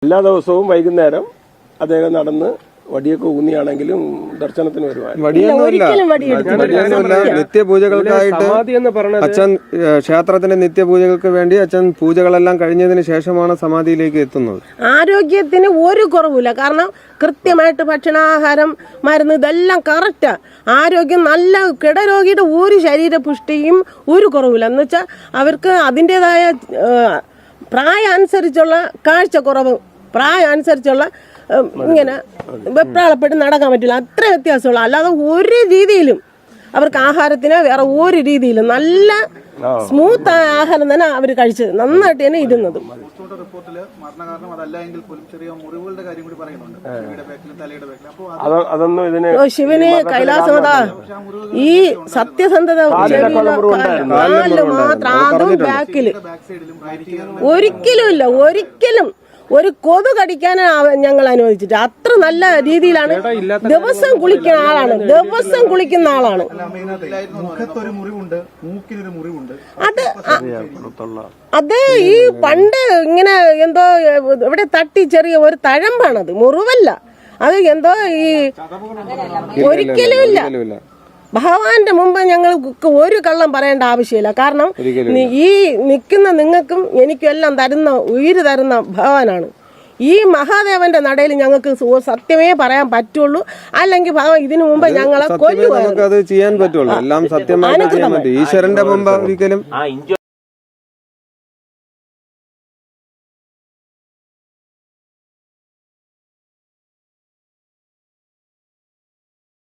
എല്ലാ ദിവസവും വൈകുന്നേരം അദ്ദേഹം നടന്ന് വടിയൊക്കെ ഊന്നിയാണെങ്കിലും ദർശനത്തിന് വടിയൊന്നുമല്ല. നിത്യപൂജകൾക്കായിട്ട് അച്ഛൻ ക്ഷേത്രത്തിന്റെ നിത്യപൂജകൾക്ക് വേണ്ടി അച്ഛൻ പൂജകളെല്ലാം കഴിഞ്ഞതിന് ശേഷമാണ് സമാധിയിലേക്ക് എത്തുന്നത്. ആരോഗ്യത്തിന് ഒരു കുറവില്ല. കാരണം കൃത്യമായിട്ട് ഭക്ഷണാഹാരം മരുന്ന് ഇതെല്ലാം കറക്റ്റാ. ആരോഗ്യം നല്ല കിടരോഗിയുടെ ഒരു ശരീരപുഷ്ടിയും ഒരു കുറവില്ല. എന്ന് വെച്ചാൽ അവർക്ക് അതിൻ്റെതായ പ്രായമനുസരിച്ചുള്ള കാഴ്ചക്കുറവ്, പ്രായമനുസരിച്ചുള്ള ഇങ്ങനെ വെപ്രാളപ്പെട്ട് നടക്കാൻ പറ്റില്ല. അത്ര വ്യത്യാസമുള്ള, അല്ലാതെ ഒരു രീതിയിലും അവർക്ക് ആഹാരത്തിന് വേറെ ഒരു രീതിയിലും നല്ല സ്മൂത്ത് ആയ ആഹാരം തന്നെ അവർ കഴിച്ചത്, നന്നായിട്ട് തന്നെ ഇരുന്നത്. ശിവന് കൈലാസമത ഈ സത്യസന്ധത കാലില് മാത്രം, അതും ബാക്കില് ഒരിക്കലും ഇല്ല. ഒരിക്കലും ഒരു കൊതു കടിക്കാനാ ഞങ്ങൾ അനുവദിച്ചിട്ട്. അത്ര നല്ല രീതിയിലാണ്. ദിവസം കുളിക്കുന്ന ആളാണ്, ദിവസം കുളിക്കുന്ന ആളാണ്. അത് ഈ പണ്ട് ഇങ്ങനെ എന്തോ ഇവിടെ തട്ടി ചെറിയ ഒരു തഴമ്പാണത്, മുറിവല്ല. അത് എന്തോ ഈ ഒരിക്കലും ഇല്ല. ഭഗവാന്റെ മുമ്പ് ഞങ്ങൾക്ക് ഒരു കള്ളം പറയേണ്ട ആവശ്യമില്ല. കാരണം ഈ നിൽക്കുന്ന നിങ്ങൾക്കും എനിക്കും എല്ലാം തരുന്ന, ഉയിര് തരുന്ന ഭഗവാനാണ്. ഈ മഹാദേവന്റെ നടയിൽ ഞങ്ങൾക്ക് സത്യമേ പറയാൻ പറ്റുള്ളൂ. അല്ലെങ്കിൽ ഭഗവാൻ ഇതിനു മുമ്പ് ഞങ്ങളെ കൊല്ലുവായിരുന്നു. ചെയ്യാൻ പറ്റുള്ളൂ. എല്ലാം സത്യമായി ഈശ്വരന്റെ മുമ്പ് ഒരിക്കലും